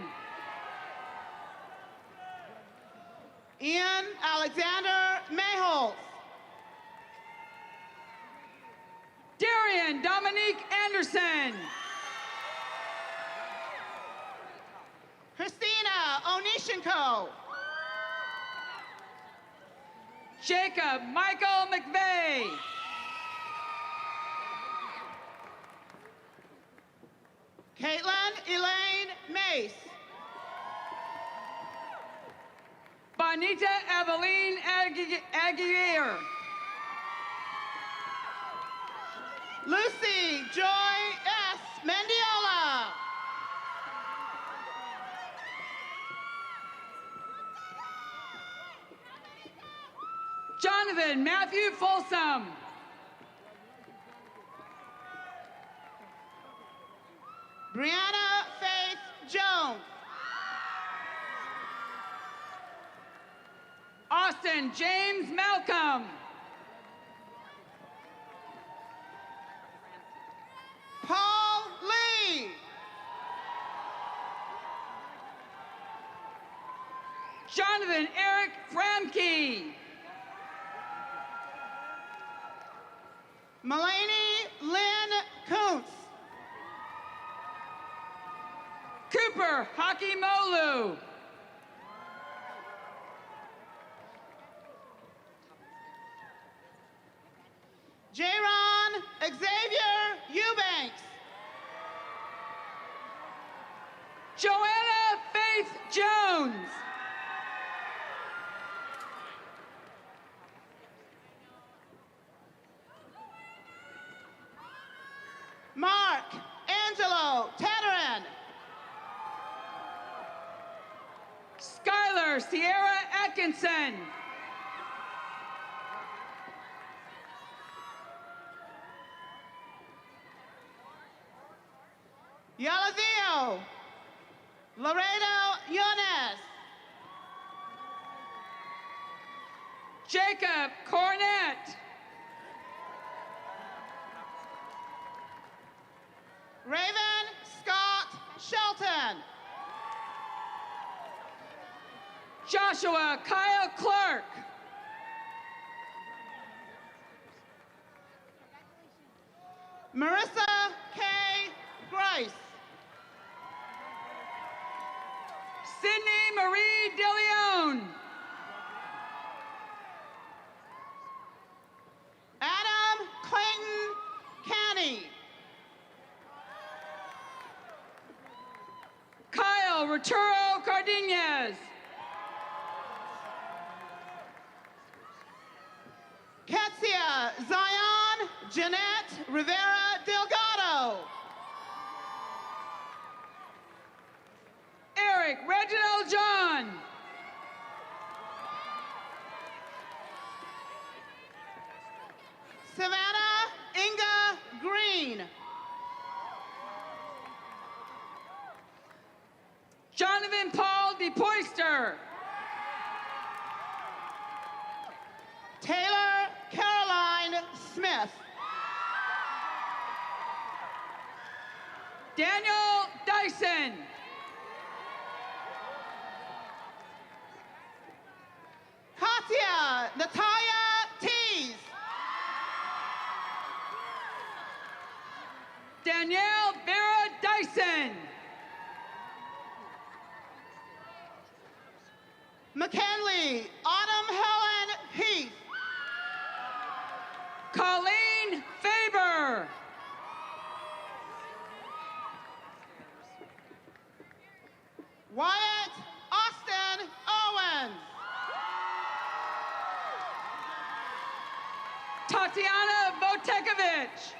Ian Alexander Mayholtz. Darian Dominique Anderson. Christina Onishenko. Jacob Michael McVeigh. Caitlin Elaine Mace. Bonita Eveline Aguirre. Lucy Joy S. Mendiola. Jonathan Matthew Folsom. Brianna Faith Jones. Austin James Malcolm. Paul Lee. Jonathan Eric Framke. Mulaney Lynn Kuntz. Cooper Hakimolu. Jaron Xavier Eubanks. Joanna Faith Jones. Mark Angelo Tataran. Skylar Sierra Atkinson. Yaladio Laredo Yunes. Jacob Cornett. Raven Scott Shelton. Joshua Kyle Clark. Marissa K. Grice. Sydney Marie DeLeon. Adam Clayton Canny. Kyle Roturo Cardenas. Ketsia Zion Jeanette Rivera Delgado. Eric Reginald John. Savannah Inga Green. Jonathan Paul DePoyster. Taylor Caroline Smith. Daniel Dyson. Katya Natalia Tees. Danielle Vera Dyson. McKinley Autumn Helen Heath. Colleen Faber. Wyatt Austin Owens. Tatiana Votekovich.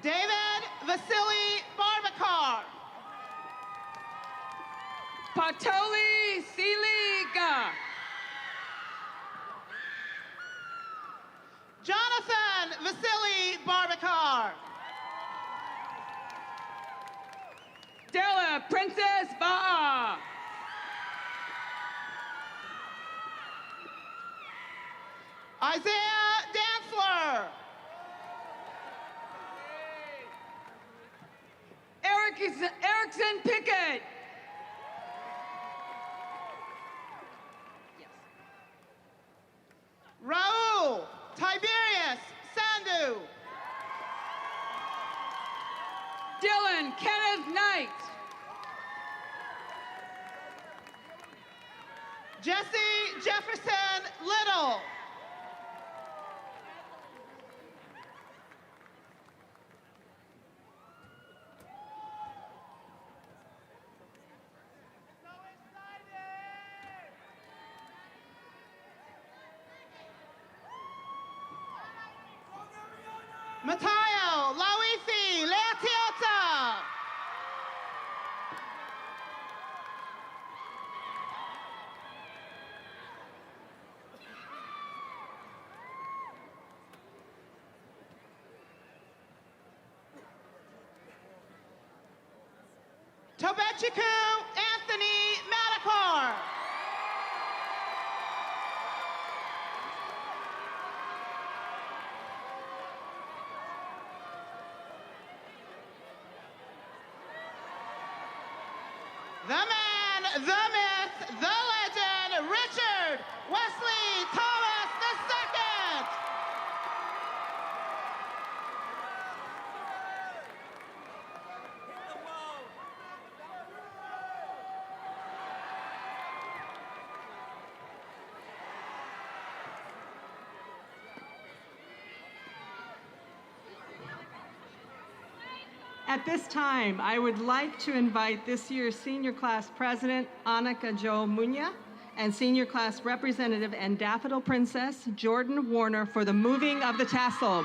David Vasily Barbakar. Patoli Siliga. Jonathan Vasily Barbakar. Della Princess Ba'a. Isaiah Dantzler. Erickson Pickett. Raul Tiberius Sandu. Dylan Kenneth Knight. Jesse Jefferson Little. Matayo Lawifi Leatiota. Tobechiku Anthony Madakar. The man, the myth, the legend. Wesley Thomas II. At this time, I would like to invite this year's senior class president, Annika Jo Munya, and senior class representative and daffodil princess, Jordan Warner, for the moving of the tassel.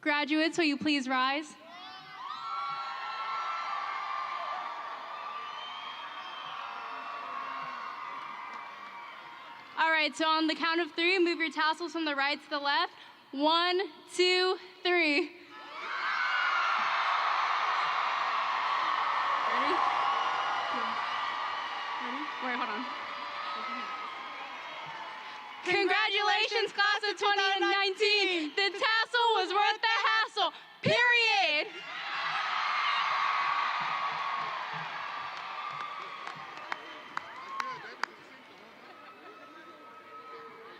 Graduates, will you please rise? All right, so on the count of 3, move your tassels from the right to the left. 1, 2, 3. Ready? Wait, hold on. Congratulations, class of 2019. The tassel was worth the hassle, period.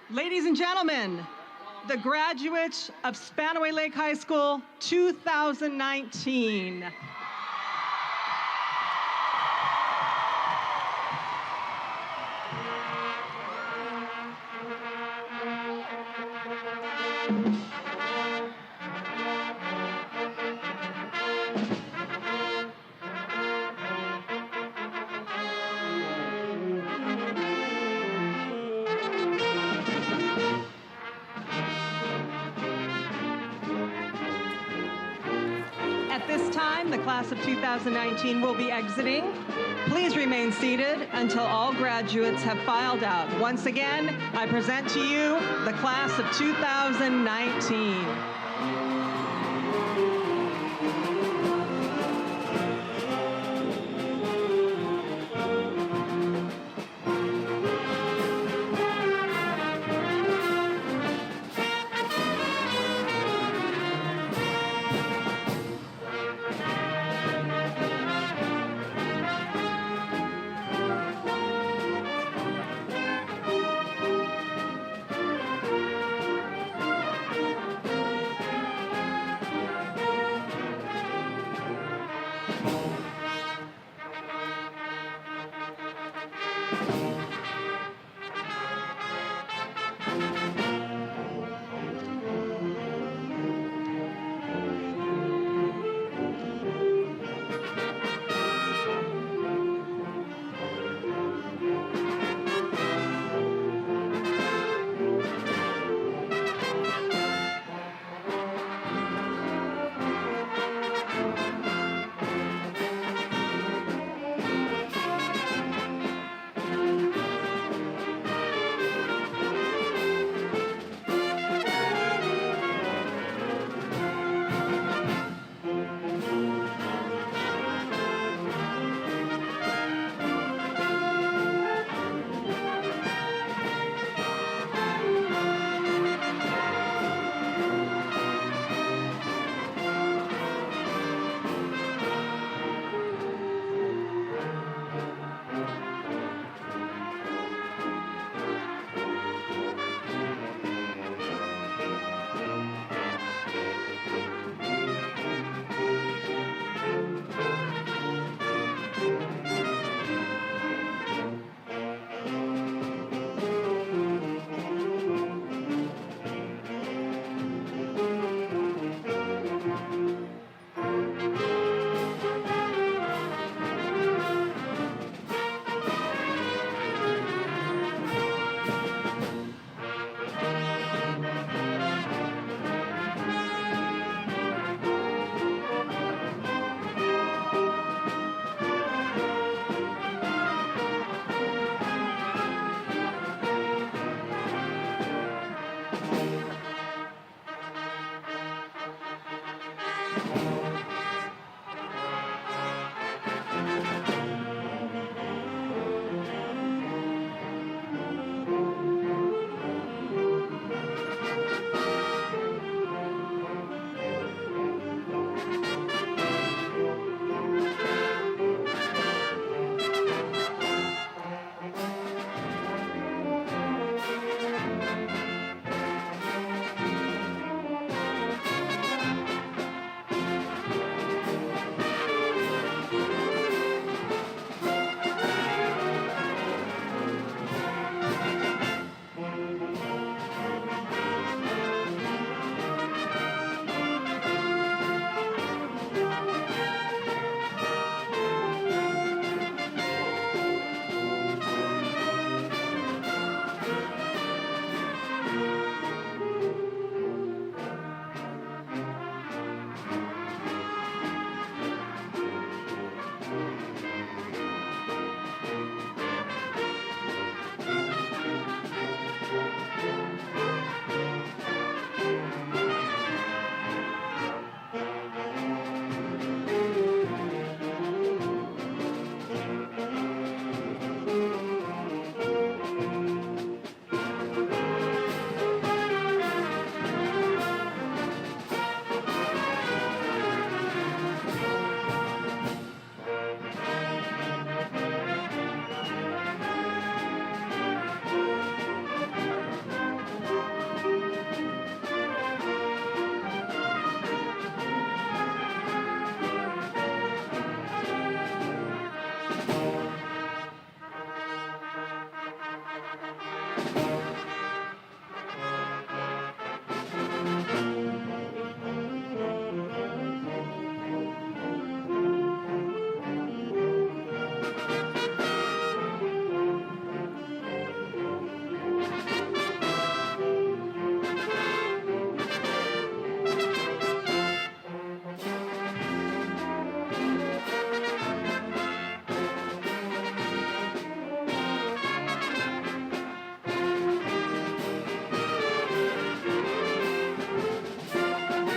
Ladies and gentlemen, the graduates of Spanaway Lake High School 2019. At this time, the class of 2019 will be exiting. Please remain seated until all graduates have filed out. Once again, I present to you the class of 2019.